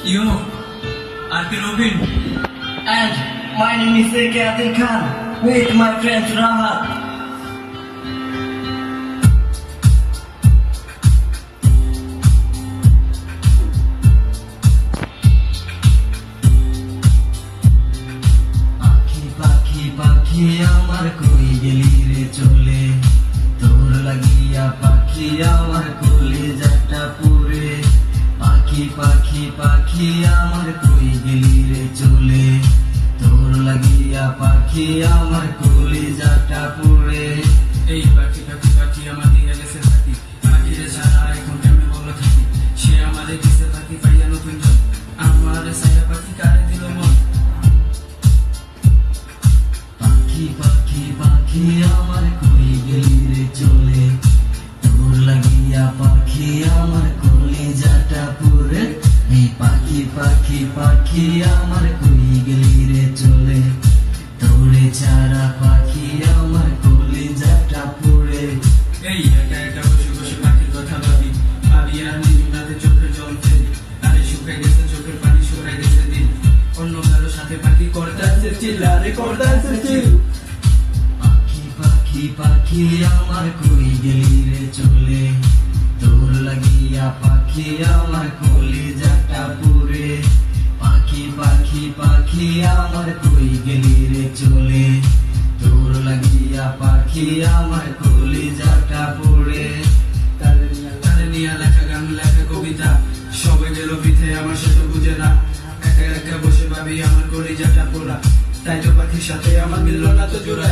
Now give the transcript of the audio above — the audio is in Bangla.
You, Arki Robin. And my name is A.K. Adil Khan with my friend Rahat. পাখি আমার কই গেলি রে চলে, তোর লাগিয়া পাখি আমার কলিজাটা পুরে। পাখি পাখি পাখি আমার কই গেলি রে চলে, তোর লাগিয়া পাখি আমার কলিজাটা পুরে। এই পাখি পাখি পাখি আমার দিয়ে গেছে থাকি, পাখিরে ছাড়া এখন কেমনে বলো থাকি। সে আমাদের দিছে পাখি পাইয়া নতুন জন, আমার সাইয়া পাখি কারে দিল মন। পাখি পাখি পাখি আমার কই গেলি রে চলে, তোর লাগিয়া পাখি আমার কলিজাটা পুরে। এই পাখি পাখি পাখি আমার কই গেলি রে চলে, তোরে ছাড়া পাখি আমার কলিজাটা পুরে। এই একা একা বসে বসে পাখির কথা ভাবি, ভাবি আর নিজুনাতে চোখের জল ফেলি। আরে শুকাই গেছে চোখের পানি, শুকাই গেছে দিন, অন্য কারোর সাথে পাখি করতেছে চিল, আরে করতেছে চিল। পাখি পাখি পাখি আমার কই গেলি রে চলে, তোর লাগিয়া পাখি আমার কলিজাটা পুরে। পাখি পাখি পাখি আমার কই গেলি রে চলে, তোর লাগিয়া পাখি আমার কলিজাটা পুরে। তারে নিয়ে লেখা গান লেখা কবিতা সবে গেল বিথে, আমার সে তো বুঝে না। একা একা বসে ভাবি আমার কলিজাটা পোড়া, তাই তো পাখির সাথে আমার মিলল না তো জোড়া।